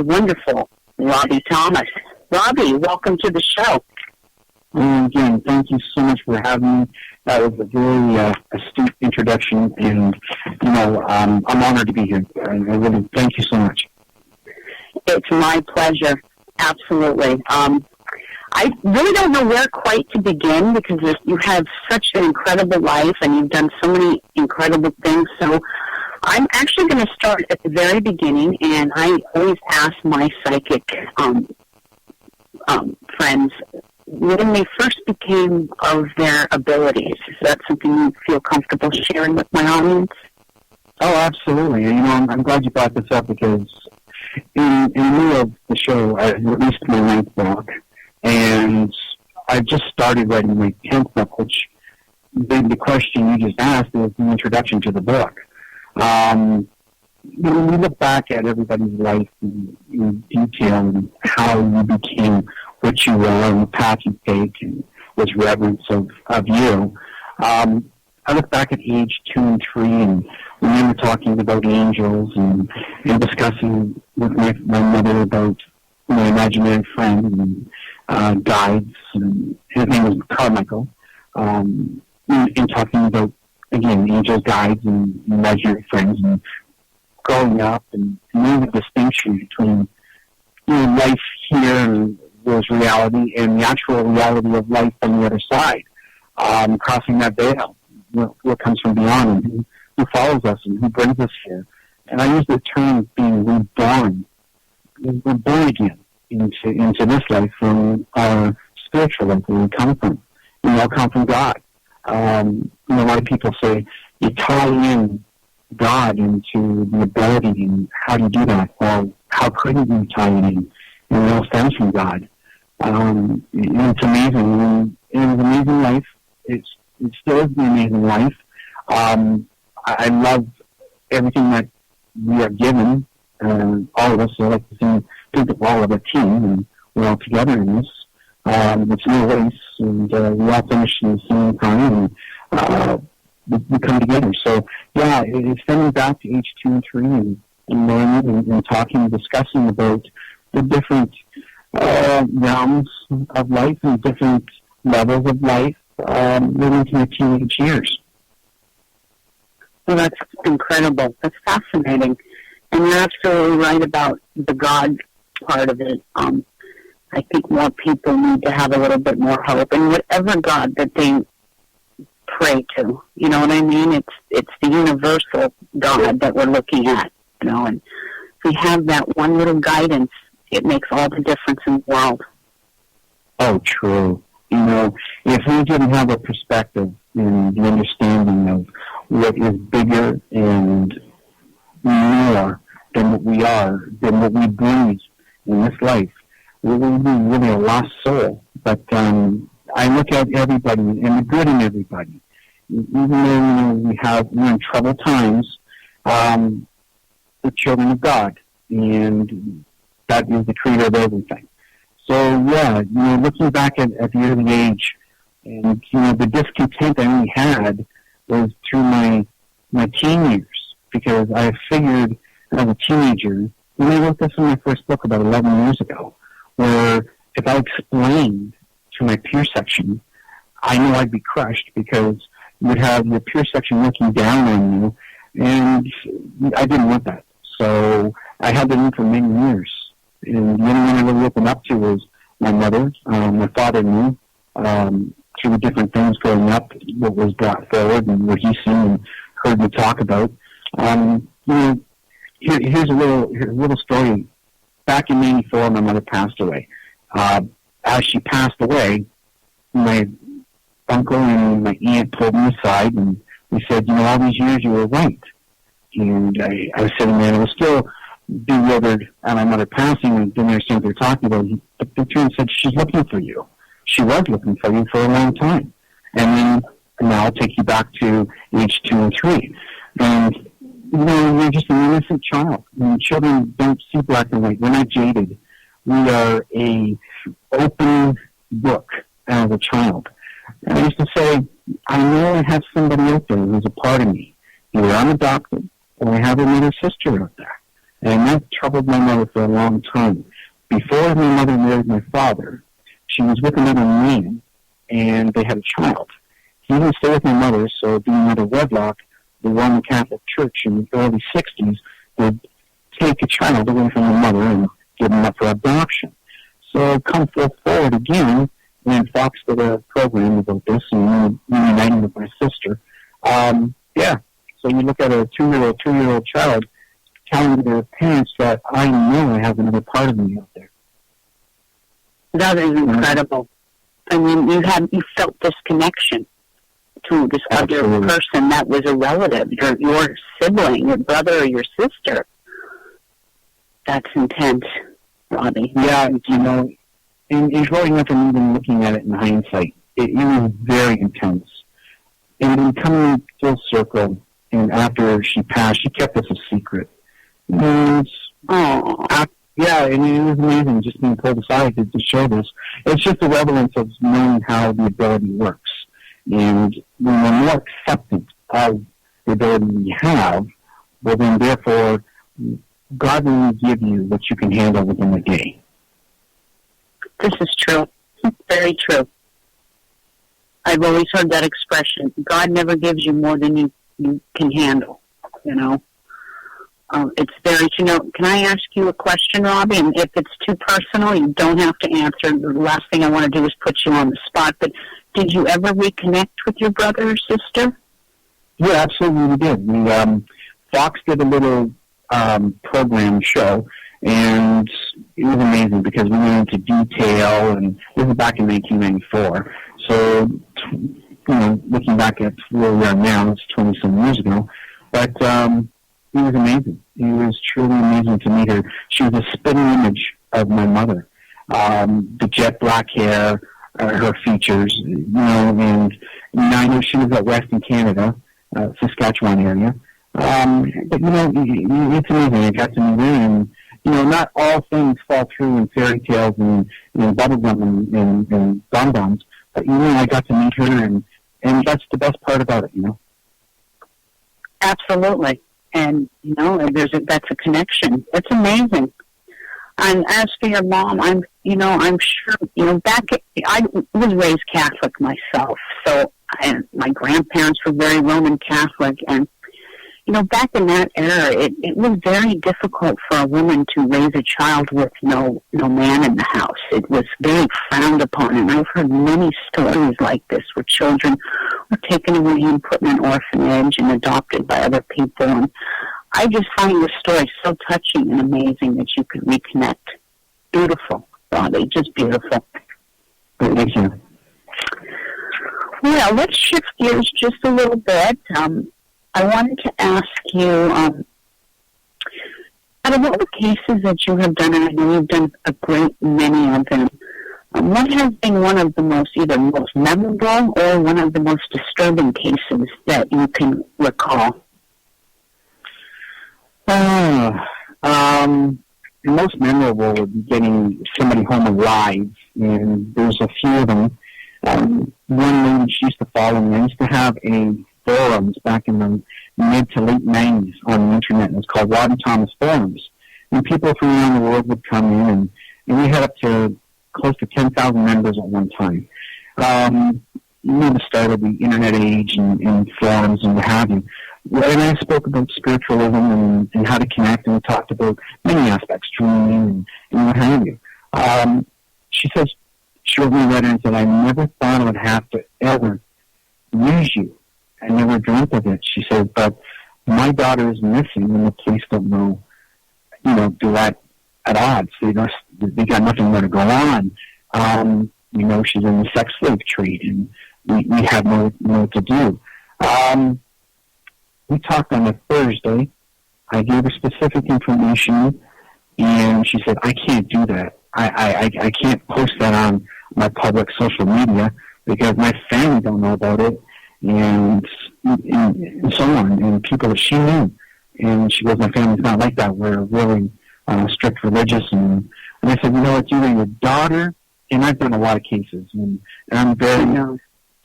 the wonderful Robbie Thomas. Robbie, welcome to the show. Again, thank you so much for having me. That was a very astute introduction, and, I'm honored to be here. I really thank you so much. It's my pleasure. Absolutely. I really don't know where quite to begin because you have such an incredible life and you've done so many incredible things. So I'm actually going to start at the very beginning, and I always ask my psychic friends when they first became of their abilities. Is that something you feel comfortable sharing with my audience? Oh, absolutely. I'm glad you brought this up because in lieu of the show, I released my 9th book, and I just started writing my 10th book, which the question you just asked is the introduction to the book. When we look back at everybody's life in detail and how you became what you are and the path you take and what's reverence of you, I look back at age 2 and 3 and remember talking about angels and discussing with my mother about my imaginary friend and guides. And his name was Carmichael. And talking about, again, angels, guides, and imaginary friends, and growing up and knowing the distinction between life here and was reality and the actual reality of life on the other side, crossing that veil, what comes from beyond and who follows us and who brings us here. And I use the term being reborn. We're born again into this life from our spiritual life where we come from. We all come from God. A lot of people say you tie in God into the ability, and how do you do that? Well, how couldn't you tie it in? And it all stems from God. And it's amazing. It was an amazing life. It still is an amazing life. I love everything that we are given, all of us. I like to think that we're all of a team, and we're all together in this. It's no race, and we all finish in the same time, and we come together. So, yeah, it's stemming back to age 2 and 3 and learning and talking and discussing about the different realms of life and different levels of life living to the teenage years. Well, that's incredible. That's fascinating. And you're absolutely right about the God part of it. I think more people need to have a little bit more hope in whatever God that they pray to. You know what I mean? It's the universal God that we're looking at, and if we have that one little guidance, it makes all the difference in the world. Oh, true. If we didn't have a perspective and the understanding of what is bigger and more than what we are, than what we breathe in this life, we would be really a lost soul. But I look at everybody and the good in everybody. Even though we're in troubled times, the children of God, and that is the creator of everything. So yeah, looking back at the early age, and the discontent I only had was through my teen years, because I figured as a teenager, when I wrote this in my first book about 11 years ago, where if I explained to my peer section, I knew I'd be crushed because you'd have your peer section looking down on you, and I didn't want that. So I had that in for many years. And the only one I really opened up to was my mother. My father knew through the different things growing up what was brought forward and what he seen and heard me talk about. Here's a little story. Back in '94, my mother passed away. As she passed away, my uncle and my aunt pulled me aside and we said, all these years you were right. And I was sitting there and I was still bewildered at my mother passing and didn't understand what they were talking about. But the turned and said, she's looking for you. She was looking for you for a long time. And then now I'll take you back to age 2 and 3. And, you're just an innocent child. Children don't see black and white. We're not jaded. We are a open book as a child. And I used to say, I know I have somebody out there who's a part of me. Either I'm adopted or I have another sister out there. And that troubled my mother for a long time. Before my mother married my father, she was with another man, and they had a child. He didn't stay with my mother, so being out of wedlock, the Roman Catholic Church in the early 60s would take a child away from the mother and give him up for adoption. So come forward again, and Fox did a program about this, and reuniting with my sister. So you look at a 2-year-old, 3-year-old child telling their parents that I know I have another part of me out there. That is incredible. I mean, you felt this connection to this other person that was a relative, your sibling, your brother or your sister. That's intense, Robbie. Yeah, and growing up and even looking at it in hindsight, it was very intense. And then coming full circle, and after she passed, she kept us a secret. And it was amazing just being pulled aside to show this. It's just the relevance of knowing how the ability works. And when we're more acceptant of the ability we have, well then therefore God will give you what you can handle within a day. This is true. Very true. I've always heard that expression. God never gives you more than you can handle, It's very, can I ask you a question, Robbie? And if it's too personal, you don't have to answer. The last thing I want to do is put you on the spot, but did you ever reconnect with your brother or sister? Yeah, absolutely we did. Fox did a little program show, and it was amazing because we went into detail, and this was back in 1994. So, looking back at where we are now, it's 20-some years ago, but it was amazing. It was truly amazing to meet her. She was a spitting image of my mother. The jet black hair, her features, and I know she was out west in Canada, Saskatchewan area. But, it's amazing. I got to meet her, and, not all things fall through in fairy tales and bubblegum and bonbons, but, I got to meet her, and that's the best part about it, Absolutely. And, that's a connection. It's amazing. And as for your mom, I'm sure, I was raised Catholic myself. So my grandparents were very Roman Catholic. And, back in that era, it was very difficult for a woman to raise a child with no man in the house. It was very frowned upon. And I've heard many stories like this where children were taken away and put in an orphanage and adopted by other people. And I just find this story so touching and amazing that you could reconnect. Beautiful, Robbie, just beautiful. Thank you. Well, let's shift gears just a little bit. I wanted to ask you, out of all the cases that you have done, and I know you've done a great many of them, what has been one of the most memorable or one of the most disturbing cases that you can recall? The most memorable would be getting somebody home alive, and there's a few of them. One lady, she used to follow me. I used to have a forums back in the mid to late 90s on the internet, and it was called Robbie Thomas Forums. And people from around the world would come in, and we had up to close to 10,000 members at one time. The start of the internet age and forums and what have you. And I spoke about spiritualism and how to connect, and we talked about many aspects, dreaming and what have you. She says, she wrote me a letter and said, I never thought I would have to ever use you. I never dreamt of it. She said, but my daughter is missing, and the police don't know, they're at odds. They got nothing more to go on. She's in the sex slave trade, and we have no to do. We talked on a Thursday. I gave her specific information, and she said, I can't do that. I can't post that on my public social media because my family don't know about it, and so on, and people that she knew. And she goes, my family's not like that. We're really strict religious. And I said, it's either your daughter, and I've done a lot of cases, and I'm very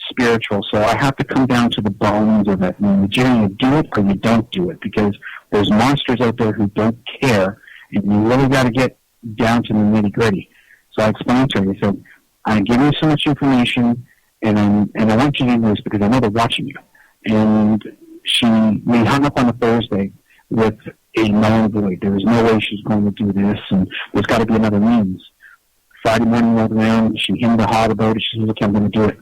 spiritual, so I have to come down to the bones of it. And you either do it or you don't do it, because there's monsters out there who don't care, and you really got to get down to the nitty-gritty. So I explained to her, I said, I give you so much information, and I want you to do this because I know they're watching you. And we hung up on a Thursday with a known void. There was no way she's going to do this, and there's got to be another means. Friday morning rolled around, she hemmed and hawed about it. She said, okay, I'm going to do it.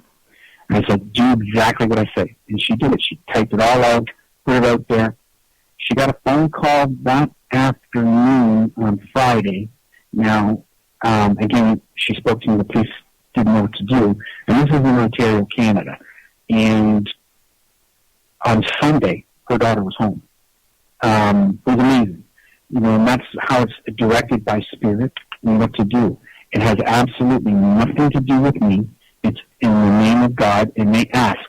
And I said, do exactly what I say. And she did it. She typed it all out, put it out there. She got a phone call that afternoon on Friday. Now, again, she spoke to me, the police didn't know what to do. And this is in Ontario, Canada. And on Sunday, her daughter was home. It was amazing. And that's how it's directed by spirit and what to do. It has absolutely nothing to do with me. It's in the name of God, and they ask.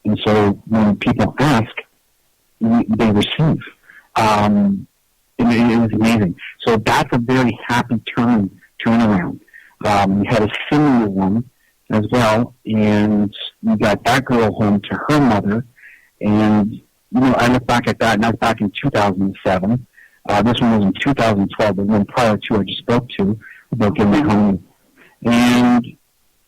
And so when people ask, they receive. It was amazing. So that's a very happy turnaround. We had a similar one as well, and we got that girl home to her mother. And, I look back at that, and that's back in 2007. This one was in 2012, the one prior to I just spoke to about getting it home. And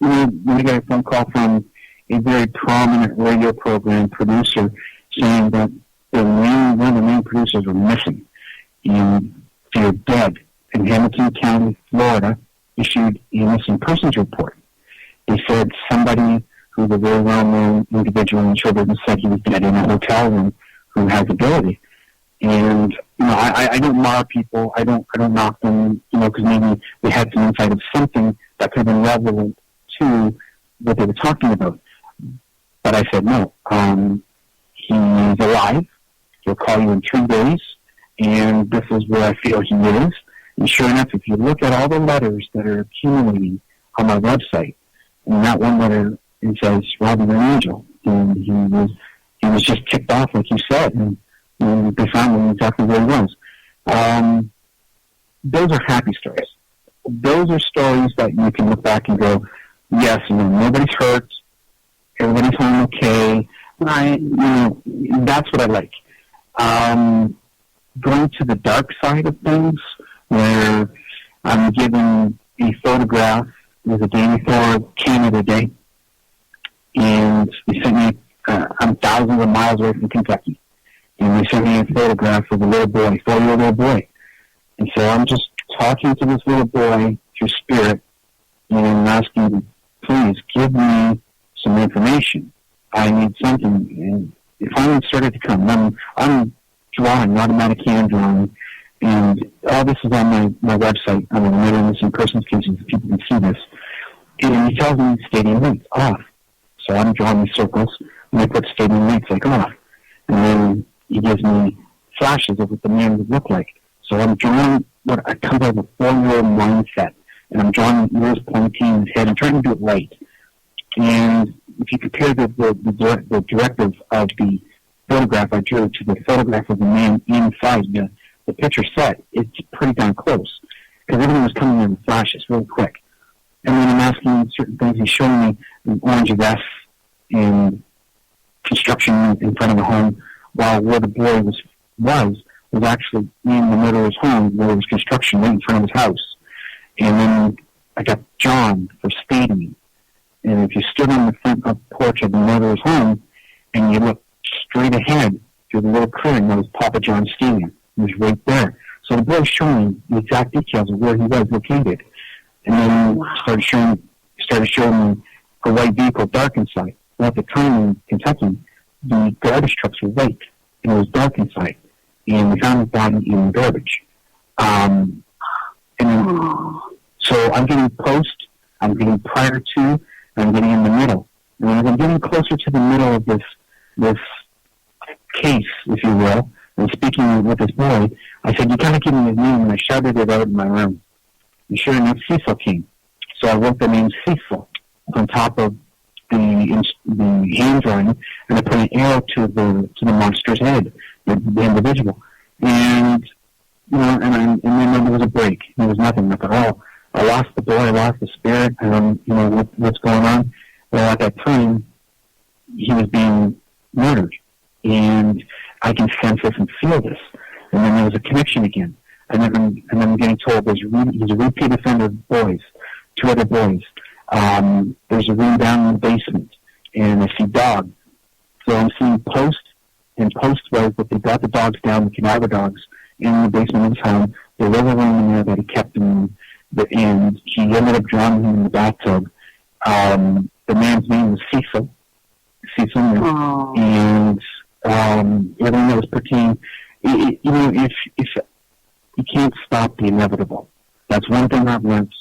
we got a phone call from a very prominent radio program producer saying that one of the main producers were missing. And they're dead. And Hamilton County, Florida, issued a missing persons report. They said somebody who's a very well-known individual in children said he was dead in a hotel room who has ability. And, I don't mar people. I don't knock them, because maybe they had some insight of something that could have been relevant to what they were talking about. But I said, no, he's alive. He'll call you in 3 days, and this is where I feel he is. And sure enough, if you look at all the letters that are accumulating on my website, and that one letter, it says, Robbie, you're an angel. And he was just ticked off, like you said, and they found him exactly where he was. Those are happy stories. Those are stories that you can look back and go, yes, nobody's hurt, everybody's home okay. That's what I like. Going to the dark side of things, where I'm given a photograph. It was a day before Canada Day, and they sent me, I'm thousands of miles away from Kentucky, and they sent me a photograph of a little boy, 4-year-old little boy. And so I'm just talking to this little boy through spirit, and asking, please give me some information. I need something. And it finally started to come. I'm drawing, automatic hand drawing, and all this is on my website. I'm in the missing persons cases, if people can see this. And he tells me stadium lights off. So I'm drawing these circles, and I put stadium lights like off. And then he gives me flashes of what the man would look like. So I'm drawing what I come out of a 4-year-old mindset, and I'm drawing ears pointing in his head. I'm trying to do it right. And if you compare the directive of the photograph I drew to the photograph of the man inside the picture set, it's pretty darn close, because everything was coming in flashes really quick. And then I'm asking certain things. He's showing me an orange vest and construction in front of the home, while where the boy was actually in the middle of his home, where there was construction right in front of his house. And then I got John for stadium. And if you stood on the front porch of the mother's home and you look straight ahead through the little clearing, that was Papa John's Stadium. It was right there. So the boy showing the exact details of where he was located. And then started showing me a white vehicle dark inside. Well, at the time in Kentucky, the garbage trucks were white, and it was dark inside. And we found his body in the garbage. And then, so I'm getting post, I'm getting prior to, I'm getting in the middle. And as I'm getting closer to the middle of this case, if you will, and speaking with this boy, I said, you gotta give me his name, and I shouted it out in my room. And sure enough, Cecil came. So I wrote the name Cecil on top of the hand drawing, and I put an arrow to the monster's head, the individual. And and then there was a break. There was nothing. I thought, I lost the boy, I lost the spirit, and what's going on? Well, at that time, he was being murdered, and I can sense this and feel this. And then there was a connection again. And then I'm getting told he's a repeat offender of boys, 2 other boys. There's a room down in the basement, and I see dogs. So I'm seeing post was that they got the dogs down, the cadaver dogs, in the basement of his home. There was a room in there that he kept them in, and he ended up drowning him in the bathtub. The man's name was Cecil, and everything that was pertaining. If you can't stop the inevitable. That's one thing I've learned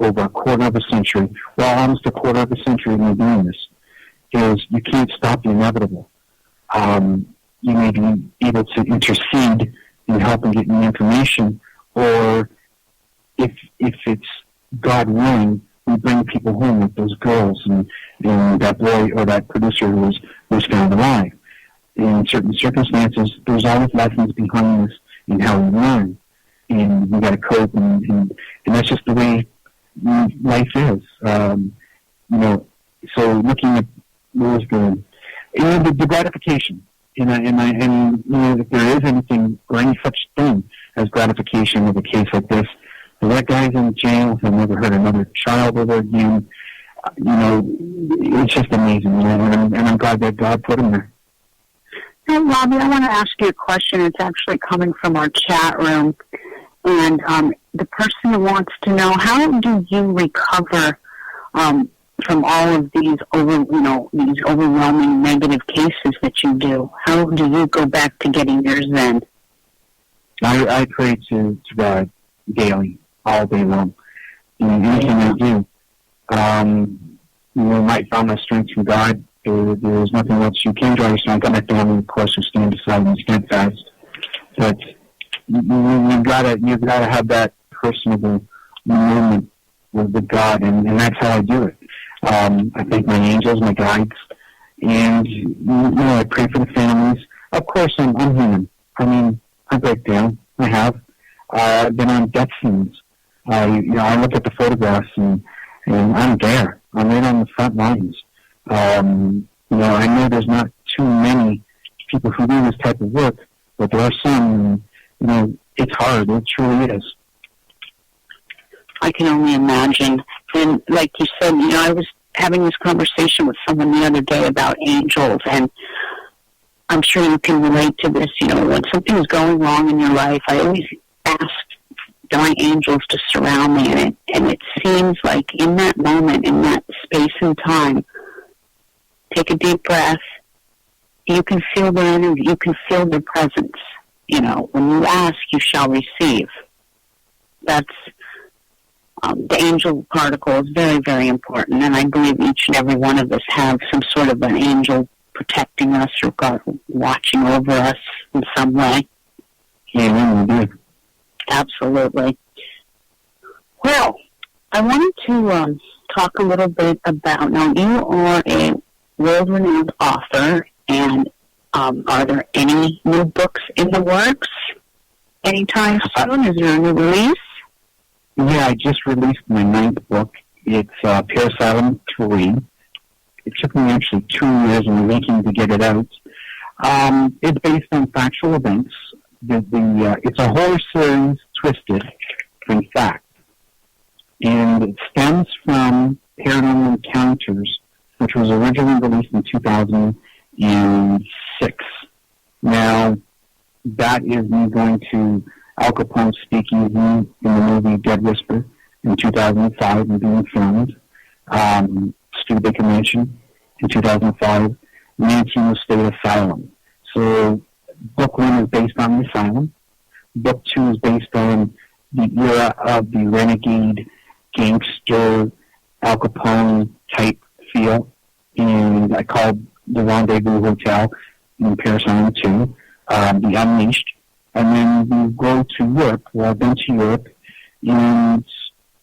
over a quarter of a century, almost a quarter of a century in doing this, is you can't stop the inevitable. You may be able to intercede in helping get new information, or if it's God willing, we bring people home with those girls and that boy or that producer who was found alive. In certain circumstances, there's always lessons behind this in how we learn, and we got to cope, and that's just the way life is. So looking at what was the gratification, and if there is anything or any such thing as gratification of a case like this, that guy's in jail. He'll never hurt another child ever again. It's just amazing, and I'm glad that God put him there. Hey, Robbie, I want to ask you a question. It's actually coming from our chat room, and the person wants to know, how do you recover from all of these overwhelming negative cases that you do? How do you go back to getting your Zen? I pray to God daily, all day long. Anything I do, might find my strength from God. There's nothing else you can draw your strength. I've got my family, of course, who stand beside me, stand fast. But you've got to have that personable moment with God, and that's how I do it. I thank my angels, my guides, and I pray for the families. Of course, I'm human. I mean, I break down. I have. I've been on death scenes. I look at the photographs, and I'm there. I'm right on the front lines. I know there's not too many people who do this type of work, but there are some. It's hard. It truly is. I can only imagine. And like you said, I was having this conversation with someone the other day about angels, and I'm sure you can relate to this. When something's going wrong in your life, I always ask my angels to surround me, and it seems like in that moment, in that space and time, take a deep breath. You can feel their energy. You can feel their presence. When you ask, you shall receive. That's the angel particle is very, very important, and I believe each and every one of us have some sort of an angel protecting us or God watching over us in some way. Yeah, we do. Absolutely. Well, I wanted to talk a little bit about, now you are a world-renowned author, and are there any new books in the works anytime soon? Is there a new release? Yeah, I just released my 9th book. It's Parasylum 3. It took me actually 2 years in the making to get it out. It's based on factual events. It's a horror series twisted in fact. And it stems from Paranormal Encounters, which was originally released in 2006. Now, that is me going to Al Capone's speakeasy in the movie Dead Whisper in 2005 and being filmed. Studebaker Mansion in 2005. Mancino State Asylum. So, book 1 is based on the asylum. Book 2 is based on the era of the renegade, gangster, Al Capone type feel. And I called the Rendezvous Hotel in Parasylum 2, the Unleashed. And then we go to Europe. Well, I've been to Europe and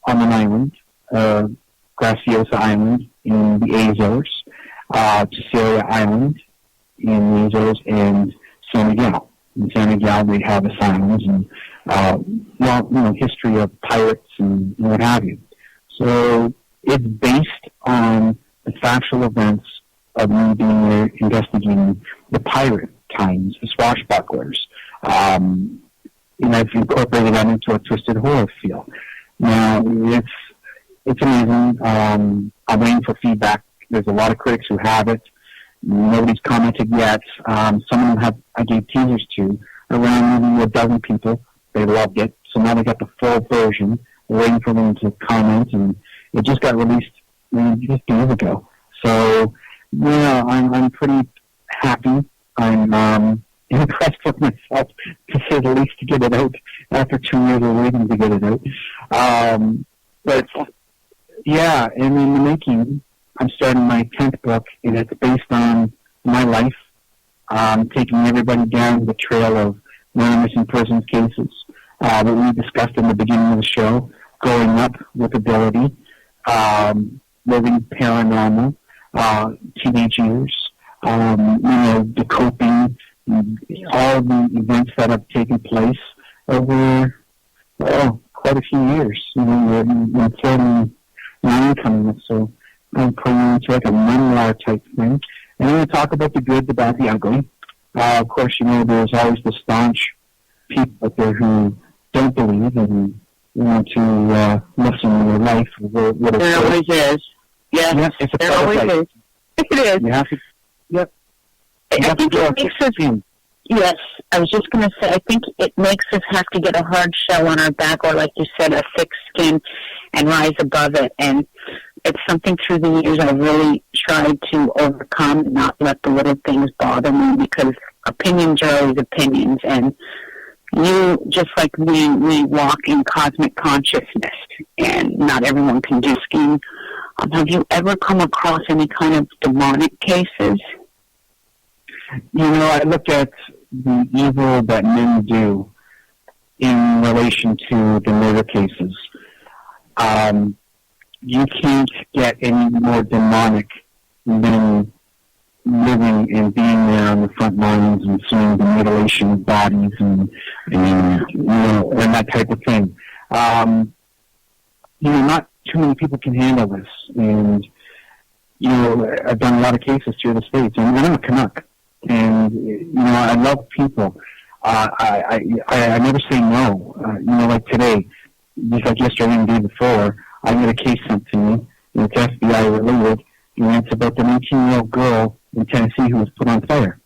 on an island, Graciosa Island in the Azores, Cecilia Island in the Azores, and San Miguel. In San Miguel, they have asylums and, history of pirates and what have you. So it's based on the factual events of me being there investigating the pirate times, the swashbucklers, and I've incorporated that into a twisted horror feel. Now, it's amazing. I'm waiting for feedback. There's a lot of critics who have it. Nobody's commented yet. Some of them I gave teasers to, around maybe a dozen people. They loved it. So now they got the full version. We're waiting for them to comment, and it just got released just days ago. So, yeah, I'm pretty happy. I'm impressed with myself, to say the least, to get it out after 2 years of waiting to get it out. But, yeah, and in the making, I'm starting my 10th book, and it's based on my life, taking everybody down the trail of missing persons cases that we discussed in the beginning of the show, growing up with ability, living paranormal, teenage years, the coping, all the events that have taken place over, quite a few years. In 49 coming up, so I'm putting into like a memoir type thing. And I'm going to talk about the good, the bad, the ugly. Of course, there's always the staunch people out there who don't believe and want to listen to their life. There always is. Yes, there always is. It is. You have to. Yep. I think it makes us. Yes, I was just going to say, I think it makes us have to get a hard shell on our back, or like you said, a thick skin, and rise above it. And it's something through the years I've really tried to overcome and not let the little things bother me, because opinions are always opinions. And you, just like me, we walk in cosmic consciousness, and not everyone can do skiing. Have you ever come across any kind of demonic cases? I look at the evil that men do in relation to the murder cases. You can't get any more demonic than living and being there on the front lines and seeing the mutilation of bodies and that type of thing. Not too many people can handle this. And, I've done a lot of cases through the States, and I'm a Canuck. And, I love people. I never say no. Like today, just like yesterday and the day before, I got a case sent to me, and it's FBI related, and it's about the 19-year-old girl in Tennessee who was put on fire.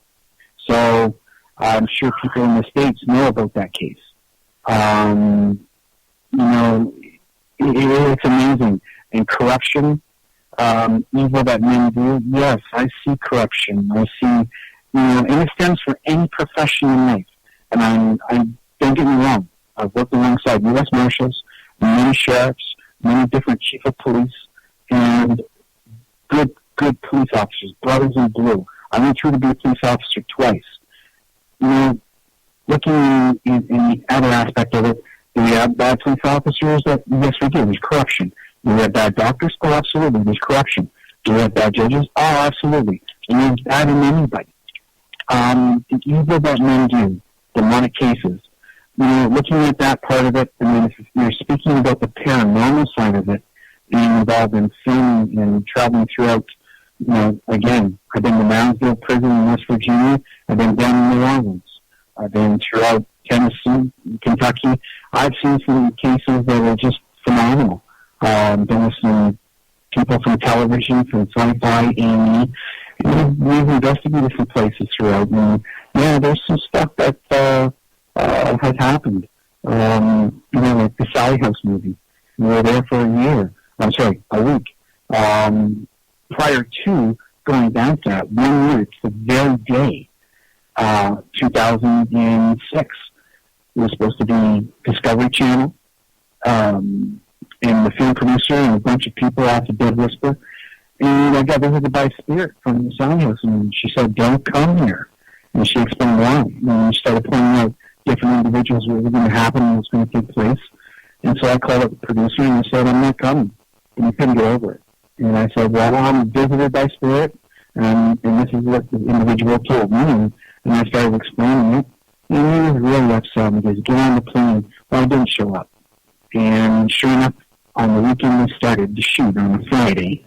So I'm sure people in the States know about that case. It's amazing. And corruption, evil that men do, yes, I see corruption. I see, and it stems from any profession in life. And don't get me wrong, I've worked alongside U.S. Marshals, many sheriffs, many different chief of police, and good police officers, brothers in blue. I went through to be a police officer twice. Looking in the other aspect of it, do we have bad police officers? Yes, we do. There's corruption. Do we have bad doctors? Oh, absolutely. There's corruption. Do we have bad judges? Oh, absolutely. And there's bad in anybody. The evil that men do, demonic cases, looking at that part of it, and then if you're speaking about the paranormal side of it, being involved in filming and traveling throughout, again, I've been to Moundsville Prison in West Virginia. I've been down in New Orleans. I've been throughout Tennessee, Kentucky. I've seen some cases that are just phenomenal. Been with some people from television, from sci-fi, and we've investigated some places throughout. And, there's some stuff that has happened. Like the Sally House movie. We were there for a week. Prior to going down to that, 1 year, it's the very day, 2006. It was supposed to be Discovery Channel, and the film producer and a bunch of people off the Dead Whisper. And I got visited by a spirit from the Sally House, and she said, "Don't come here." And she explained why. And she started pointing out different individuals what was going to happen and what's going to take place. And so I called up the producer and I said, "I'm not coming." And he couldn't get over it. And I said, "Well, I'm visited by spirit, and this is what the individual told me." And I started explaining it. And he was really upset. He goes, "Get on the plane." Well, I didn't show up. And sure enough, on the weekend we started to shoot on a Friday,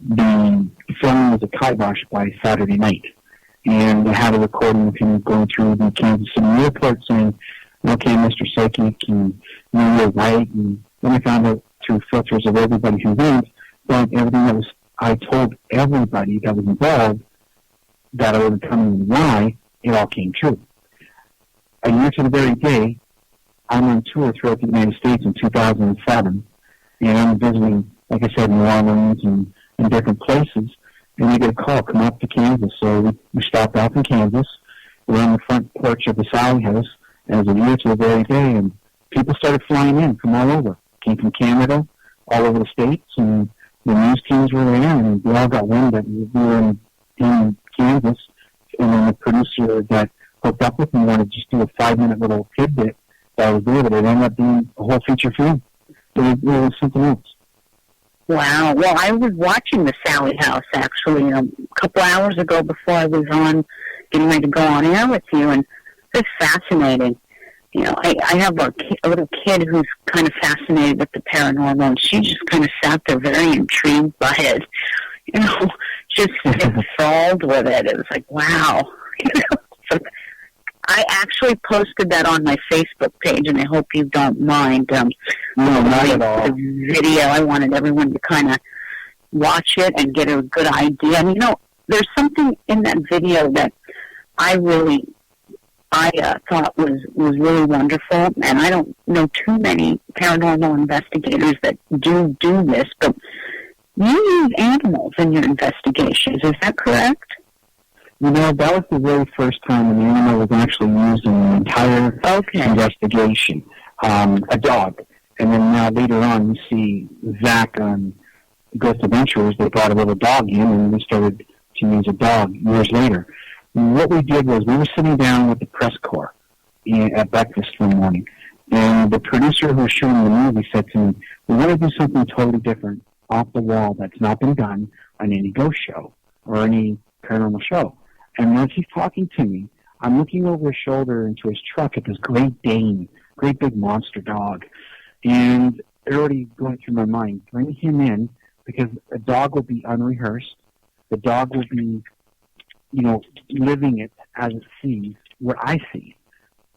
the film was a kibosh by Saturday night. And I had a recording of him going through the Kansas City airport saying, okay, Mr. Psychic, and you're right. And then I found out through filters of everybody who went that everything that was, I told everybody that was involved that I would come in why, it all came true. A year to the very day, I'm on tour throughout the United States in 2007, and I'm visiting, like I said, New Orleans and different places, and I get a call, come up to Kansas. So we stopped off in Kansas. We're on the front porch of the Sally House, and it was a year to the very day, and people started flying in from all over. Came from Canada, all over the States, and the news teams were there, and we all got wind that we were in Kansas, and then the producer that hooked up with me wanted to just do a 5-minute little tidbit that was there, but it ended up being a whole feature film. It was something else. Wow. Well, I was watching the Sally House, actually, a couple hours ago before I was on, getting ready to go on air with you, and it's fascinating. You know, I have a little kid who's kind of fascinated with the paranormal, and she just kind of sat there very intrigued by it. You know, just enthralled with it. It was like, wow. You know, so I actually posted that on my Facebook page, and I hope you don't mind. No, not at all. The video, I wanted everyone to kind of watch it and get a good idea. And, you know, there's something in that video that I thought was really wonderful, and I don't know too many paranormal investigators that do this, but you use animals in your investigations. Is that correct? You know, that was the very first time an animal was actually used in the entire investigation. A dog. And then now later on, you see Zach on Ghost Adventurers, they brought a little dog in, and we started to use a dog years later. What we did was we were sitting down with the press corps at breakfast one morning, and the producer who was shooting the movie said to me, we want to do something totally different off the wall that's not been done on any ghost show or any paranormal show. And as he's talking to me, I'm looking over his shoulder into his truck at this Great Dane, great big monster dog. And already going through my mind, bring him in, because a dog will be unrehearsed. The dog will be, you know, living it as it sees what I see.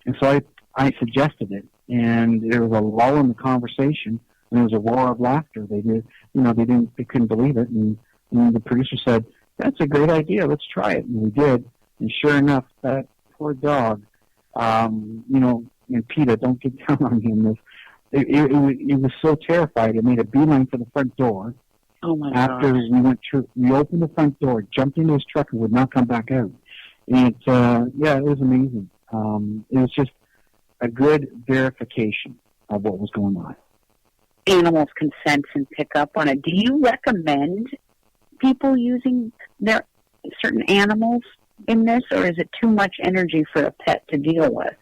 And so I suggested it, and there was a lull in the conversation, and there was a roar of laughter. They couldn't believe it, and the producer said, that's a great idea, let's try it. And we did, and sure enough, that poor dog, you know, and PETA, don't get down on him, it was so terrified, it made a beeline for the front door. Oh my After we opened the front door, jumped into his truck, and would not come back out. And it was amazing. It was just a good verification of what was going on. Animals can sense and pick up on it. Do you recommend people using their certain animals in this, or is it too much energy for a pet to deal with?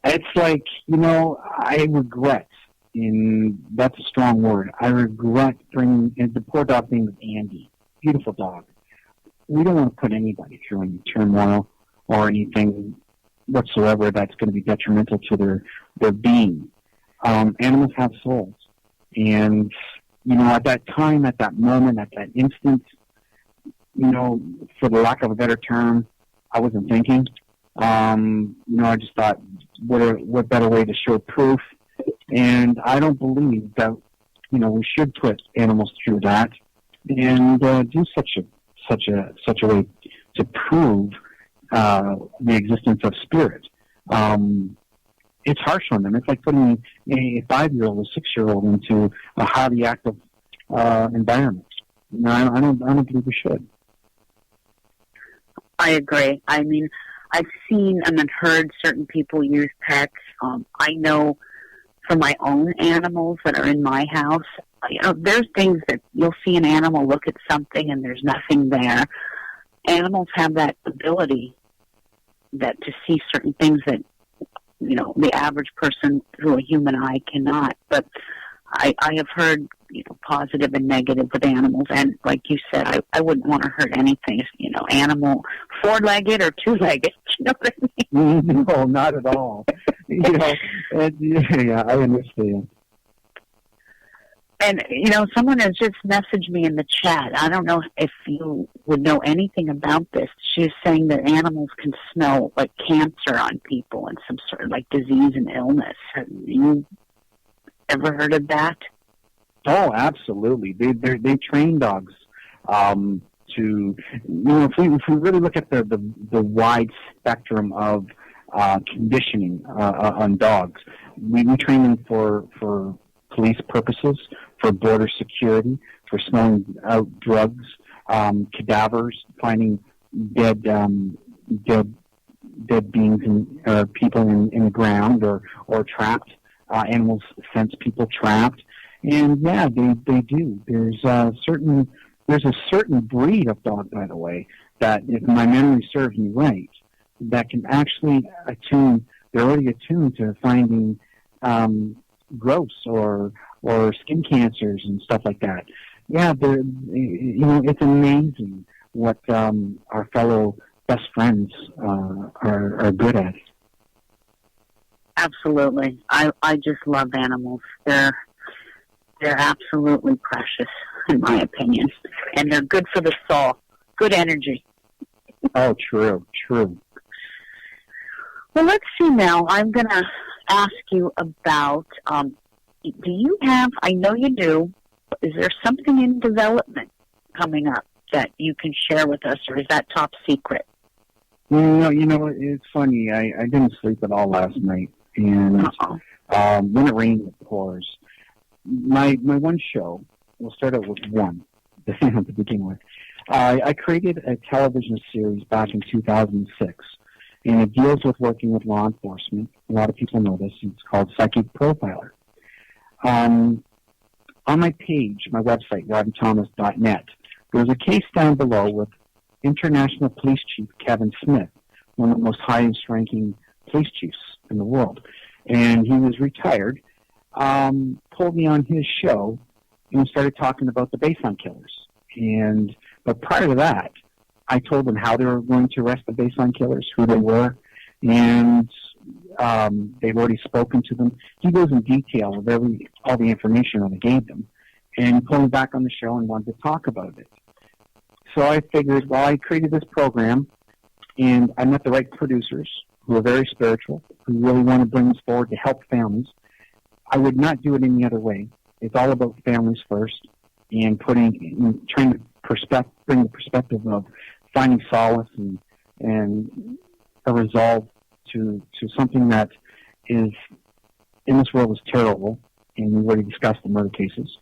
It's like, you know, I regret, and that's a strong word, I regret bringing, and the poor dog name was Andy, beautiful dog. We don't want to put anybody through any turmoil or anything whatsoever that's going to be detrimental to their being. Animals have souls, and, you know, at that time, at that moment, at that instant, you know, for the lack of a better term, I wasn't thinking. You know, I just thought, what better way to show proof? And I don't believe that, you know, we should put animals through that and do such a way to prove the existence of spirit. It's harsh on them. It's like putting a 5-year-old or 6-year-old into a highly active environment. No, I don't believe we should. I agree. I mean, I've seen and heard certain people use pets. I know for my own animals that are in my house, you know, there's things that you'll see an animal look at something and there's nothing there. Animals have that ability that to see certain things that, you know, the average person through a human eye cannot. But I have heard, you know, positive and negative with animals, and like you said, I wouldn't want to hurt anything, you know, animal, 4-legged or 2-legged, you know what I mean? No, not at all. You know, yeah, I understand. And, someone has just messaged me in the chat. I don't know if you would know anything about this. She's saying that animals can smell like cancer on people and some sort of like disease and illness. Have you ever heard of that? Oh, absolutely. They train dogs to, if we really look at the wide spectrum of conditioning on dogs, we train them for police purposes, for border security, for smelling out drugs, cadavers, finding dead beings and people in the ground or trapped. Animals sense people trapped, and yeah, they do. There's a certain breed of dog, by the way, that, if my memory serves me right, that can actually attune. They're already attuned to finding growths or skin cancers and stuff like that. Yeah, it's amazing what our fellow best friends are good at. Absolutely. I just love animals. They're absolutely precious, in my opinion. And they're good for the soul. Good energy. Oh, true. Well, let's see now. I'm going to ask you about, do you have, I know you do, is there something in development coming up that you can share with us, or is that top secret? No, it's funny. I didn't sleep at all last night. And when it rains, it pours. My one show, we'll start out with one to begin with. I created a television series back in 2006, and it deals with working with law enforcement. A lot of people know this. It's called Psychic Profiler. On my page, my website, RobbieThomas.net, there's a case down below with International Police Chief Kevin Smith, one of the most highest-ranking police chiefs in the world. And he was retired, pulled me on his show, and started talking about the baseline killers. But prior to that, I told them how they were going to arrest the baseline killers, who they were, and they've already spoken to them. He goes in detail of all the information that I gave them, and he pulled me back on the show and wanted to talk about it. So I figured, well, I created this program, and I met the right producers who are very spiritual, who really want to bring this forward to help families. I would not do it any other way. It's all about families first, and trying to bring the perspective of finding solace and a resolve to something that is in this world is terrible, and we've already discussed the murder cases.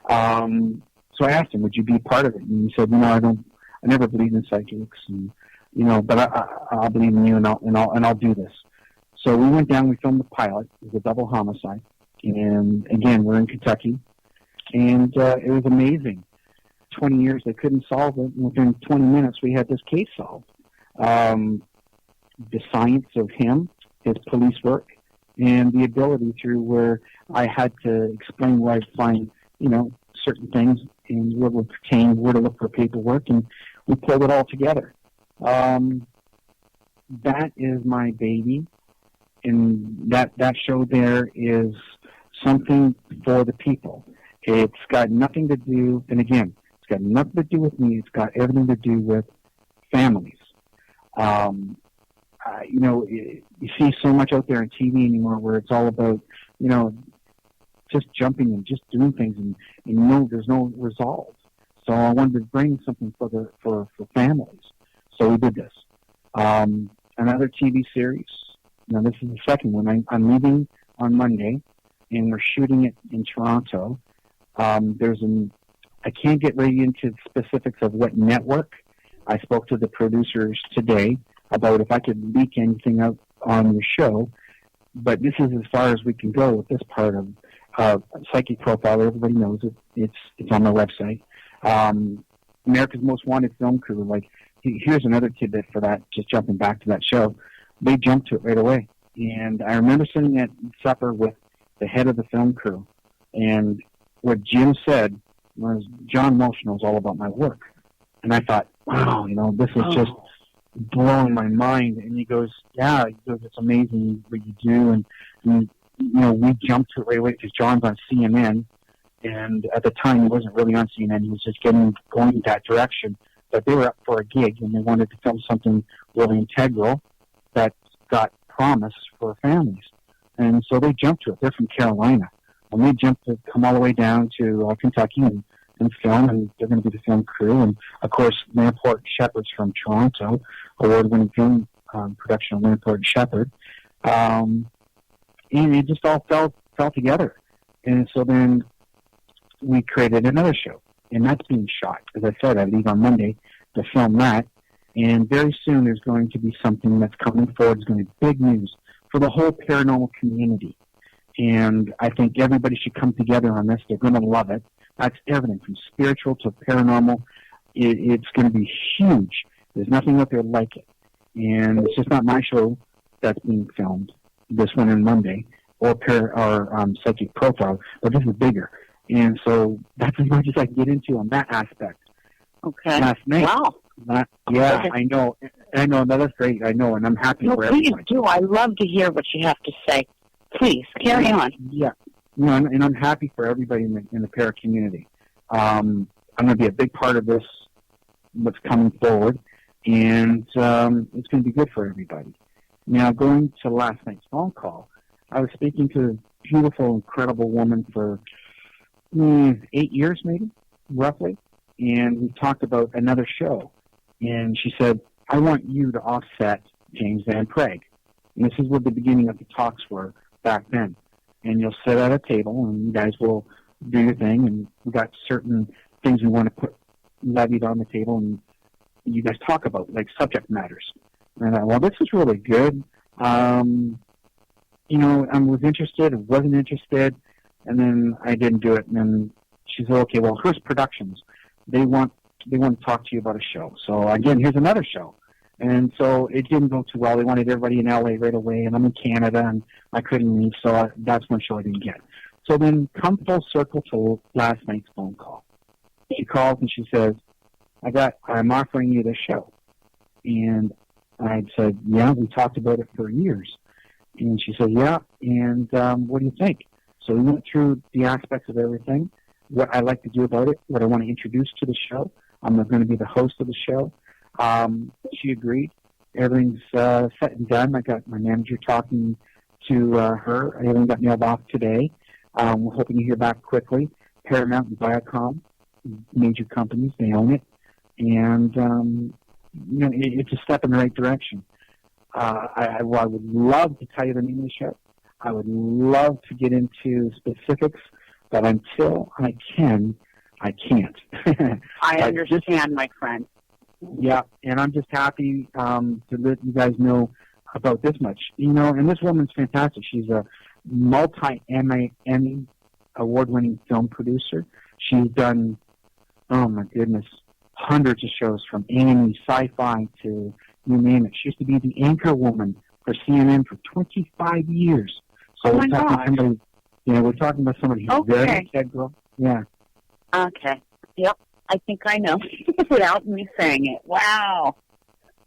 So I asked him, would you be a part of it? And he said, I never believed in psychics, and but I'll believe in you, and I'll do this. So we went down, we filmed the pilot. It was a double homicide, and again, we're in Kentucky, and it was amazing. 20 years they couldn't solve it, and within 20 minutes we had this case solved. The science of him, his police work, and the ability through where I had to explain where I'd find, certain things and where would pertain, where to look for paperwork, and we pulled it all together. That is my baby, and that show there is something for the people. It's got nothing to do, and again, it's got nothing to do with me. It's got everything to do with families. You see so much out there on TV anymore where it's all about, just jumping and just doing things, and there's no resolve. So I wanted to bring something for families. So we did this. Another TV series. Now this is the second one. I'm leaving on Monday, and we're shooting it in Toronto. I can't get really into the specifics of what network. I spoke to the producers today about if I could leak anything out on the show, but this is as far as we can go with this part of Psychic Profiler. Everybody knows it. It's on my website. America's Most Wanted film crew. Like, here's another tidbit for that. Just jumping back to that show, they jumped to it right away. And I remember sitting at supper with the head of the film crew, and what Jim said was, John Walsh knows all about my work. And I thought, wow, this is just blowing my mind. And he goes, yeah, it's amazing what you do. And we jumped to it right away because John's on CNN, And at the time, he wasn't really on CNN. He was just going that direction. But they were up for a gig, and they wanted to film something really integral that got promise for families. And so they jumped to it. They're from Carolina. And they jumped to come all the way down to Kentucky and film, and they're going to be the film crew. And, of course, Lamport Shepard's from Toronto, award-winning film production of Lamport Shepard. And it just all fell together. And so then we created another show, and that's being shot. As I said, I leave on Monday to film that. And very soon there's going to be something that's coming forward. It's going to be big news for the whole paranormal community. And I think everybody should come together on this. They're going to love it. That's everything from spiritual to paranormal. It's going to be huge. There's nothing out there like it. And it's just not my show that's being filmed this one on Monday or psychic profile, but this is bigger. And so that's as much as I can get into on that aspect. Okay. Last night. Wow. Yeah, Okay. I know. No, that's great. I know, and I'm happy for please everybody. do. I love to hear what you have to say. Please, carry on. Yeah. No, and I'm happy for everybody in the para community. I'm going to be a big part of this, what's coming forward, and it's going to be good for everybody. Now, going to last night's phone call, I was speaking to a beautiful, incredible woman for 8 years, maybe, roughly, and we talked about another show. And she said, I want you to offset James Van Prague. And this is what the beginning of the talks were back then. And you'll sit at a table, and you guys will do your thing, and we've got certain things we want to put levied on the table, and you guys talk about, like subject matters. And I thought, well, this is really good. I was interested, wasn't interested, and then I didn't do it. And then she said, okay, well, Hearst Productions, they want to talk to you about a show. So, again, here's another show. And so it didn't go too well. They wanted everybody in L.A. right away, and I'm in Canada, and I couldn't leave, so that's one show I didn't get. So then come full circle to last night's phone call. She calls and she says, I'm offering you this show. And I said, yeah, we talked about it for years. And she said, yeah, and what do you think? So we went through the aspects of everything, what I like to do about it, what I want to introduce to the show. I'm going to be the host of the show. She agreed. Everything's set and done. I got my manager talking to her. Everything got mailed off today. We're hoping to hear back quickly. Paramount and Viacom, major companies, they own it. And, it's a step in the right direction. I would love to tell you the name of the show. I would love to get into specifics, but until I can, I can't. I understand, my friend. Yeah, and I'm just happy to let you guys know about this much. And this woman's fantastic. She's a multi-Emmy award-winning film producer. She's done, oh my goodness, hundreds of shows from anime, sci-fi to you name it. She used to be the anchor woman for CNN for 25 years. So we're talking about somebody who's very integral. Yeah. Okay. Yep. I think I know without me saying it. Wow.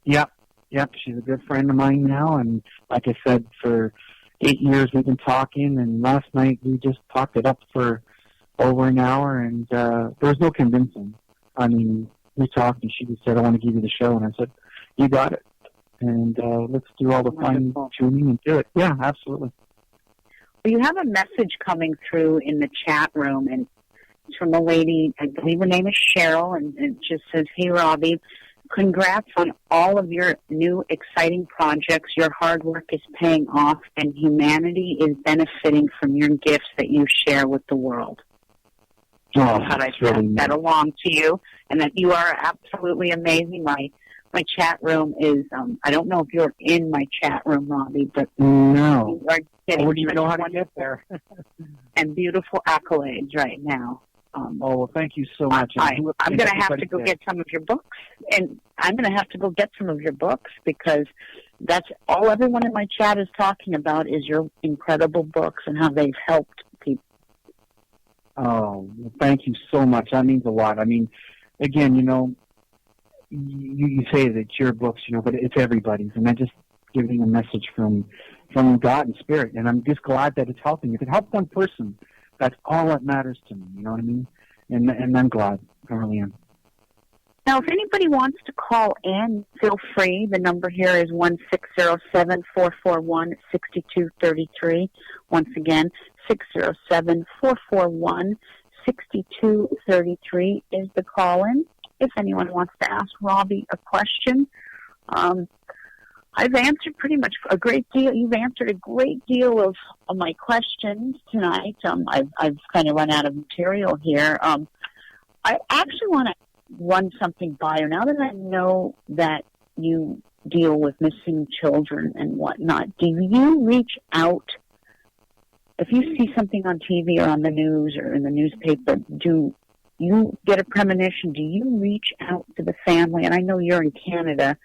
Yep. She's a good friend of mine now, and like I said, for 8 years we've been talking, and last night we just talked it up for over an hour, and there was no convincing. I mean, we talked, and she just said, I want to give you the show, and I said, you got it. And let's do all the fine-tuning and do it. Yeah, absolutely. Well, you have a message coming through in the chat room, and it's from a lady, I believe her name is Cheryl, and it just says, hey, Robbie, congrats on all of your new exciting projects. Your hard work is paying off, and humanity is benefiting from your gifts that you share with the world. Oh, How I pass that along to you, and that you are absolutely amazing. My chat room is, I don't know if you're in my chat room, Robbie, but no. you are getting I wouldn't even know how to get there. and beautiful accolades right now. Well, thank you so much. I'm going to have to go get some of your books, and I'm going to have to go get some of your books, because that's all everyone in my chat is talking about is your incredible books and how they've helped people. Oh, well, thank you so much. That means a lot. I mean, again, you say that it's your books, but it's everybody's, and I'm just giving a message from God and Spirit, and I'm just glad that it's helping. If it helps one person, That's all that matters to me, you know what I mean? And I'm glad, I really am. Now, if anybody wants to call in, feel free. The number here is 1-607-441-6233. Once again, 607-441-6233 is the call-in. If anyone wants to ask Robbie a question, I've answered pretty much a great deal. You've answered a great deal of my questions tonight. I've kind of run out of material here. I actually want to run something by you. Now that I know that you deal with missing children and whatnot, do you reach out, if you see something on TV or on the news or in the newspaper, do you get a premonition? Do you reach out to the family? And I know you're in Canada,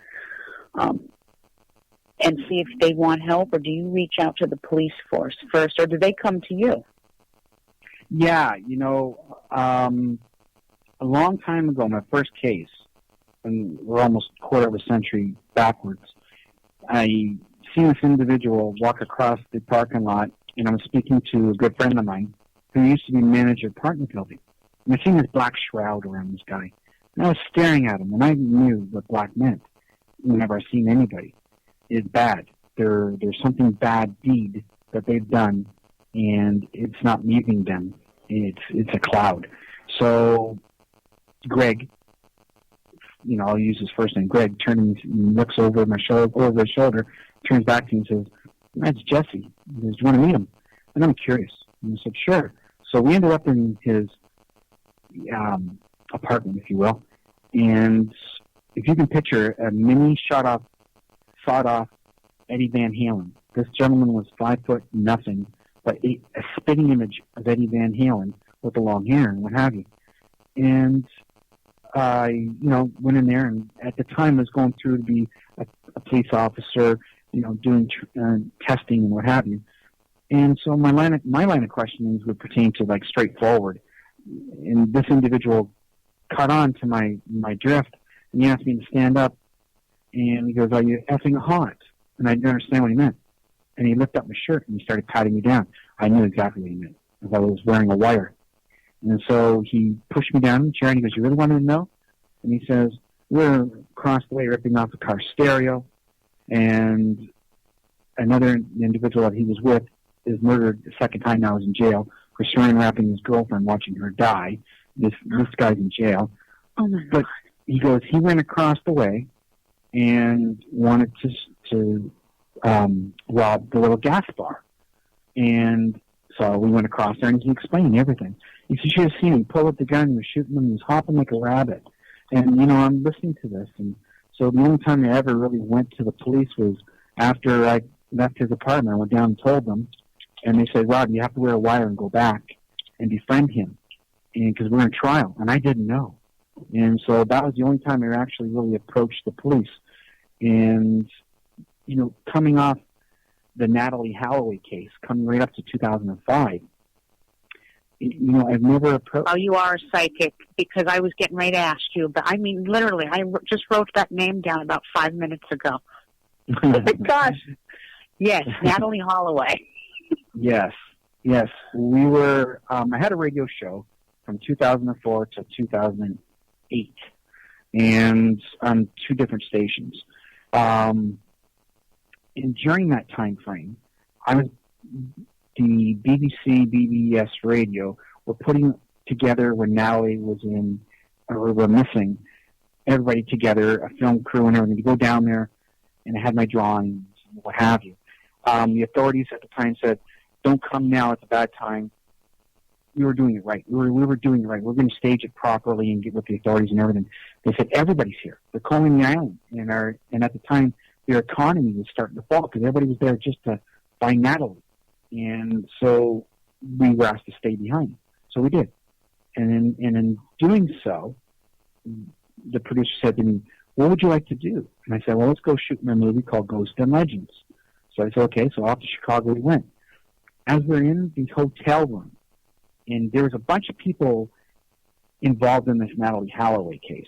and see if they want help, or do you reach out to the police force first, or do they come to you? Yeah, you know, a long time ago, my first case, and we're almost a quarter of a century backwards, I seen this individual walk across the parking lot, and I was speaking to a good friend of mine who used to be manager of the apartment building. And I seen this black shroud around this guy. And I was staring at him, and I knew what black meant whenever I seen anybody. Is bad. There's something bad deed that they've done, and it's not leaving them. It's a cloud. So Greg, you know, I'll use his first name, Greg, turns and looks over his shoulder, turns back to me and says, "That's Jesse." He goes, "Do you want to meet him?" And I'm curious. And I said, "Sure." So we ended up in his apartment, if you will. And if you can picture a mini sawed-off Eddie Van Halen. This gentleman was 5'0", but a spitting image of Eddie Van Halen with the long hair and what have you. And I, you know, went in there, and at the time I was going through to be a police officer, you know, doing testing and what have you. And so my line of questionings would pertain to like straightforward. And this individual caught on to my drift, and he asked me to stand up. And he goes, "Are you effing hot?" And I didn't understand what he meant. And he lifted up my shirt and he started patting me down. I knew exactly what he meant, because I was wearing a wire. And so he pushed me down in the chair and he goes, "You really wanted to know?" And he says, "We're across the way ripping off a car stereo, and another individual that he was with is murdered the second time now is in jail for saran wrapping his girlfriend, watching her die. This guy's in jail." Oh my God. But he goes, he went across the way and wanted to rob the little gas bar. And so we went across there, and he explained everything. He said, "You should have seen him pull up the gun, he was shooting him, he was hopping like a rabbit." And, you know, I'm listening to this. And so the only time I ever really went to the police was after I left his apartment. I went down and told them, and they said, "Rob, you have to wear a wire and go back and befriend him, and because we're in trial." And I didn't know. And so that was the only time I actually really approached the police. And, you know, coming off the Natalie Holloway case, coming right up to 2005, you know, I've never approached... Oh, you are a psychic, because I was getting ready to ask you. But I mean, literally, I just wrote that name down about 5 minutes ago. Oh, my gosh. Yes, Natalie Holloway. Yes. We were... I had a radio show from 2004 to 2008, and on 2 different stations. And during that time frame, I was the BBC, BBS radio were putting together when Natalie was in, or were missing, everybody together, a film crew and everything, to go down there, and I had my drawings and what have you. The authorities at the time said, "Don't come now, it's a bad time." We were doing it right. We were doing it right. We're going to stage it properly and get with the authorities and everything. They said, "Everybody's here. They're calling the island." And at the time, their economy was starting to fall because everybody was there just to find Natalie. And so we were asked to stay behind. So we did. And in doing so, the producer said to me, "What would you like to do?" And I said, "Well, let's go shoot in a movie called Ghosts and Legends." So I said, "Okay." So off to Chicago we went. As we're in the hotel room, and there was a bunch of people involved in this Natalie Holloway case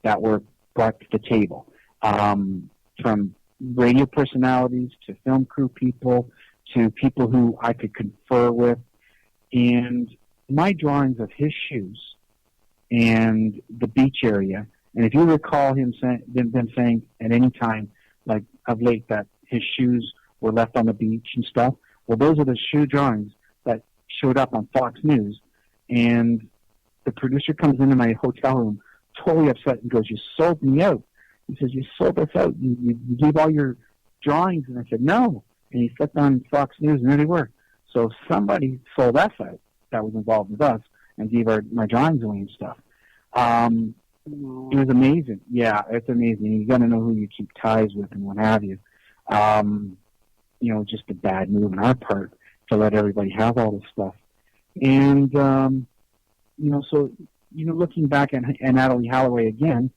that were brought to the table, from radio personalities to film crew people to people who I could confer with. And my drawings of his shoes and the beach area, and if you recall them saying at any time, like of late, that his shoes were left on the beach and stuff, well, those are the shoe drawings that showed up on Fox News. And the producer comes into my hotel room totally upset and goes, "You sold me out." He says, "You sold us out. You gave all your drawings." And I said, "No." And he flipped on Fox News, and there they were. So somebody sold us out that was involved with us and gave my drawings away and stuff. It was amazing. Yeah, it's amazing. You got to know who you keep ties with and what have you. Just a bad move on our part to let everybody have all this stuff. And, looking back at Natalie Holloway again,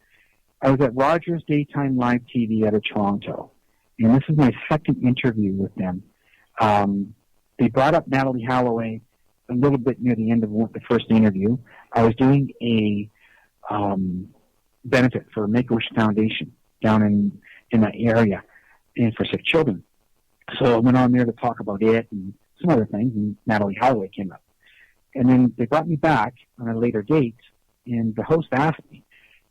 I was at Rogers Daytime Live TV out of Toronto. And this is my second interview with them. They brought up Natalie Holloway a little bit near the end of the first interview. I was doing a benefit for Make-A-Wish Foundation down in that area and for sick children. So I went on there to talk about it and some other things, and Natalie Holloway came up. And then they brought me back on a later date, and the host asked me,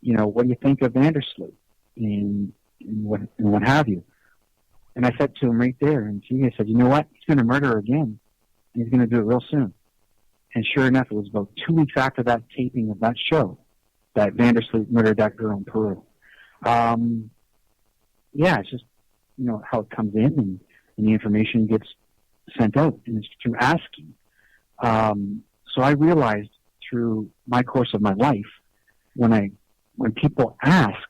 what do you think of Vandersloot and what have you? And I said to him right there, and I said, you know what? He's going to murder her again, and he's going to do it real soon. And sure enough, it was about 2 weeks after that taping of that show that Vandersloot murdered that girl in Peru. It's just, how it comes in and the information gets sent out, and it's through asking. So I realized through my course of my life, when people ask,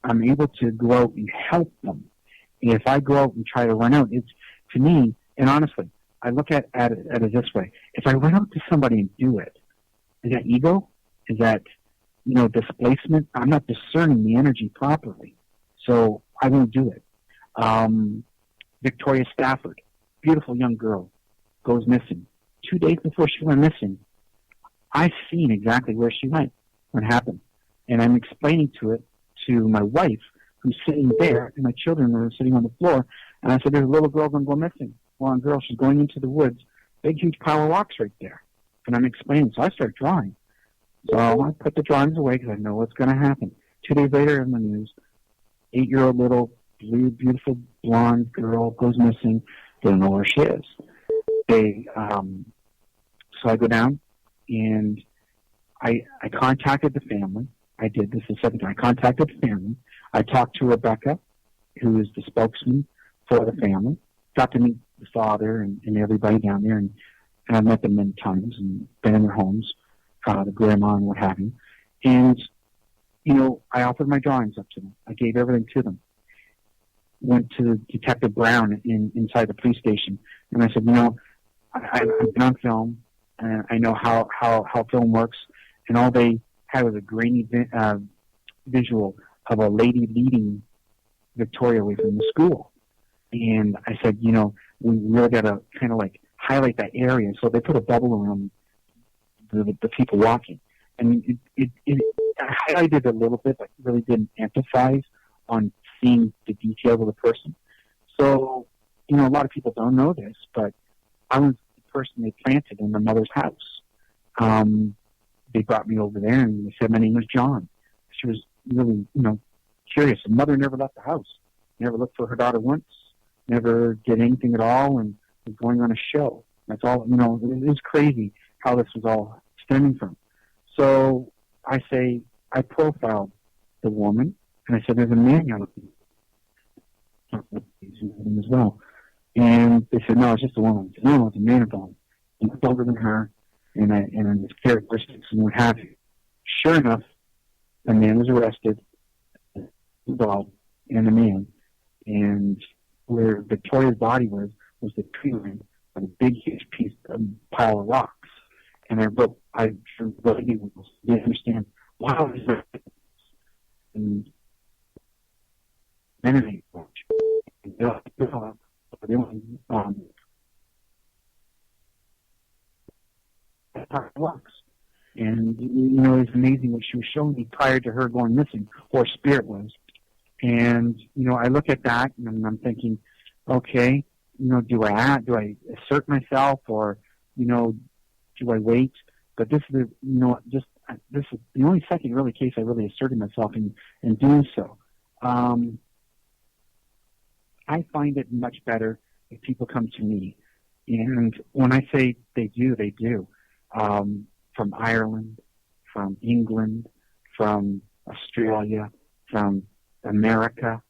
I'm able to go out and help them. And if I go out and try to run out, it's, to me, and honestly, I look at it this way. If I run out to somebody and do it, is that ego? Is that, displacement? I'm not discerning the energy properly. So I won't do it. Victoria Stafford, beautiful young girl, goes missing. 2 days before she went missing, I've seen exactly where she went, what happened. And I'm explaining to my wife, who's sitting there, and my children are sitting on the floor. And I said, there's a little girl going to go missing. Blonde girl, she's going into the woods. Big, huge pile of rocks right there. And I'm explaining. So I start drawing. So I put the drawings away because I know what's going to happen. 2 days later in the news, 8-year-old little blue, beautiful blonde girl goes missing. They don't know where she is. So I go down and I contacted the family. I did this the second time. I contacted the family. I talked to Rebecca, who is the spokesman for the family. Got to meet the father and everybody down there, and I've met them many times and been in their homes, the grandma and what have you. And, I offered my drawings up to them. I gave everything to them. Went to Detective Brown inside the police station, and I said, I've been on film, and I know how film works, and all they had was a grainy visual of a lady leading Victoria away from the school. And I said, we really got to kind of like highlight that area. So they put a bubble around the people walking. And I highlighted a little bit, but really didn't emphasize on seeing the details of the person. So, a lot of people don't know this, but I was the person they planted in the mother's house. They brought me over there and they said my name was John. She was really, curious. The mother never left the house. Never looked for her daughter once. Never did anything at all, and was going on a show. That's all, it was crazy how this was all stemming from. So I profiled the woman, and I said, there's a man young as well. And they said, no, it's just a woman. I said, no, it's a man involved. And it's older than her, and his characteristics and what have you. Sure enough, the man was arrested, the dog, and the man. And where Victoria's body was the tree line of a big, huge pile of rocks. And I didn't understand why was there and then they rocks. And it's amazing what she was showing me prior to her going missing, or spirit was. And I look at that and I'm thinking, okay, do I assert myself, or Do I wait? But this is this is the only second really case I really asserted myself in doing so. I find it much better if people come to me. And when I say they do, they do. From Ireland, from England, from Australia, from America,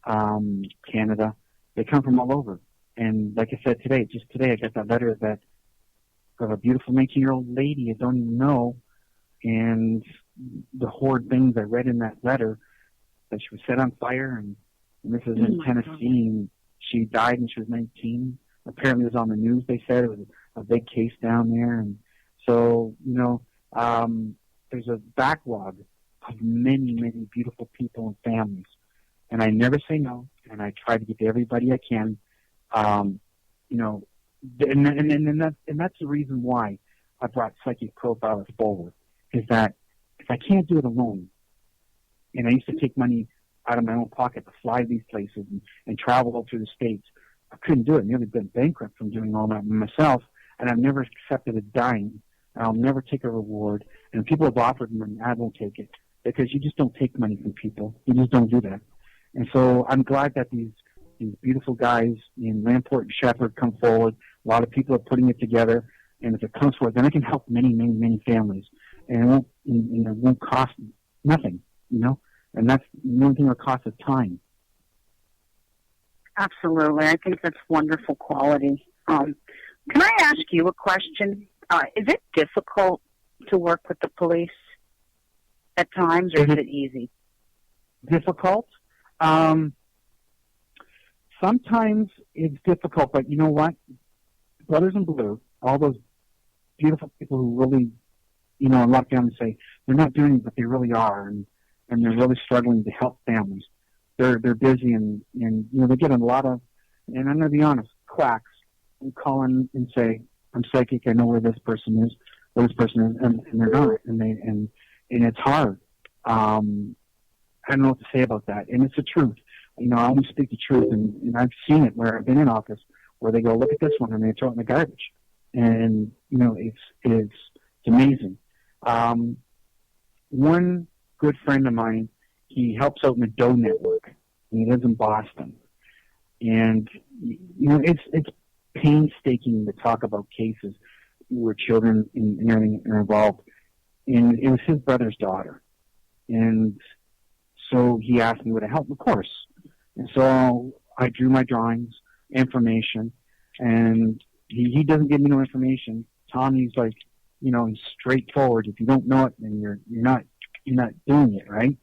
Canada. They come from all over. And like I said today, just today I got that letter of a beautiful 19-year-old lady I don't even know. And the horrid things I read in that letter, that she was set on fire, and this is in Tennessee, and she died when she was 19. Apparently it was on the news, they said. It was a big case down there. And so, there's a backlog of many, many beautiful people and families. And I never say no, and I try to get to everybody I can. And that's the reason why I brought Psychic Profilers forward, is that if I can't do it alone, and I used to take money out of my own pocket to fly these places and travel all through the States, I couldn't do it. I nearly been bankrupt from doing all that myself, and I've never accepted a dime. I'll never take a reward. And people have offered money, I won't take it, because you just don't take money from people. You just don't do that. And so I'm glad that these beautiful guys in Lamport and Shepherd come forward. A lot of people are putting it together, and if it comes forward, then I can help many, many, many families, and it won't cost nothing, And that's the only thing that costs is time. Absolutely. I think that's wonderful quality. Can I ask you a question? Is it difficult to work with the police at times, or is it easy? Difficult? Sometimes it's difficult, but you know what? Brothers in Blue, all those beautiful people who really, a lot of families say they're not doing it, but they really are, and they're really struggling to help families. They're busy, and they get a lot of, and I'm going to be honest, quacks, and call in and say, I'm psychic, I know where this person is, and they're not, and it's hard. I don't know what to say about that, and it's the truth. I only speak the truth, and I've seen it where I've been in office where they go, look at this one, and they throw it in the garbage, and it's amazing. One good friend of mine, he helps out in the Doe Network, and he lives in Boston, and it's painstaking to talk about cases where children and everything are involved, and it was his brother's daughter, and so he asked me would I help, of course. And so I drew my drawings, information, and he doesn't give me no information. Tommy's like, he's straightforward. If you don't know it, then you're not doing it, right?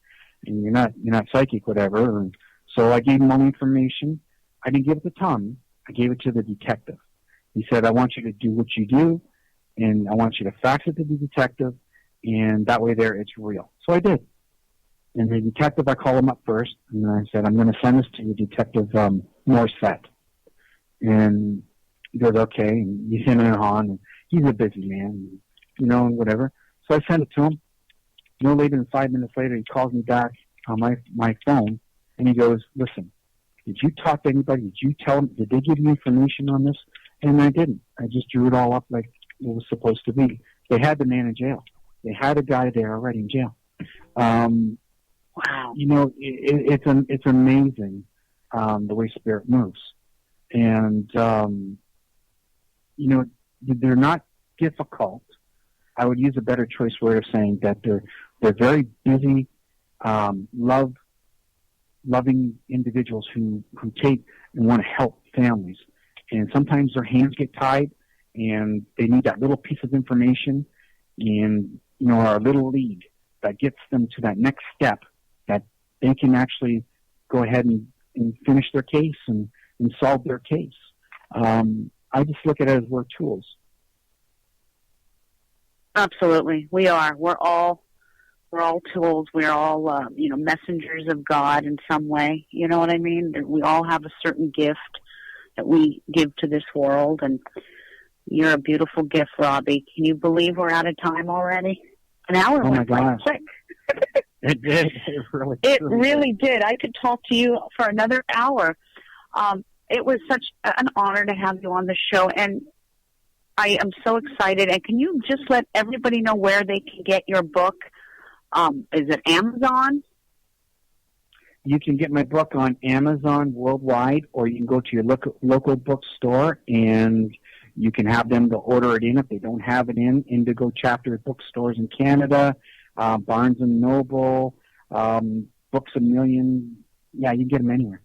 And you're not psychic, whatever. And so I gave him all the information. I didn't give it to Tommy. I gave it to the detective. He said, I want you to do what you do, and I want you to fax it to the detective, and that way there it's real. So I did. And the detective, I called him up first, and I said, I'm going to send this to you, Detective Morset. And he goes, okay. And he's in and on, and he's a busy man, and whatever. So I sent it to him. No later than 5 minutes later, he calls me back on my phone, and he goes, listen, did you talk to anybody? Did you tell them? Did they give you information on this? And I didn't. I just drew it all up like it was supposed to be. They had the man in jail. They had a guy there already in jail. Wow. It's amazing the way spirit moves. And, they're not difficult. I would use a better choice word of saying that they're very busy, loving individuals who take and want to help families. And sometimes their hands get tied, and they need that little piece of information and, or a little lead that gets them to that next step that they can actually go ahead and finish their case and solve their case. I just look at it as we're tools. Absolutely. We are. We're all tools. We're all, messengers of God in some way. You know what I mean? We all have a certain gift that we give to this world, and you're a beautiful gift, Robbie. Can you believe we're out of time already? An hour went by quick. It did. It really did. I could talk to you for another hour. It was such an honor to have you on the show, and I am so excited. And can you just let everybody know where they can get your book? Is it Amazon? You can get my book on Amazon worldwide, or you can go to your local bookstore and you can have them to order it in if they don't have it in Indigo Chapter bookstores in Canada, Barnes & Noble, Books A Million. Yeah, you can get them anywhere.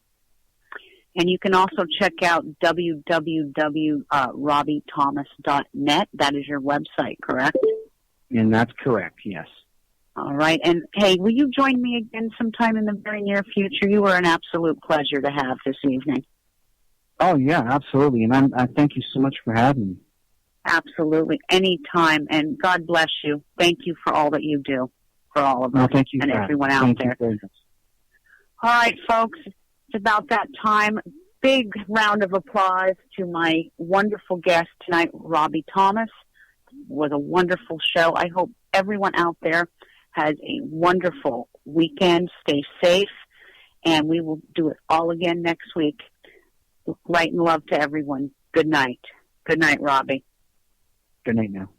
And you can also check out www.robbiethomas.net. That is your website, correct? And that's correct, yes. All right. And, hey, will you join me again sometime in the very near future? You were an absolute pleasure to have this evening. Oh, yeah, absolutely. And I thank you so much for having me. Absolutely. Anytime. And God bless you. Thank you for all that you do for all of us. No, thank you, and everyone out there. All right, folks. It's about that time. Big round of applause to my wonderful guest tonight, Robbie Thomas. It was a wonderful show. I hope everyone out there has a wonderful weekend. Stay safe. And we will do it all again next week. Light and love to everyone. Good night. Good night, Robbie. Good night now.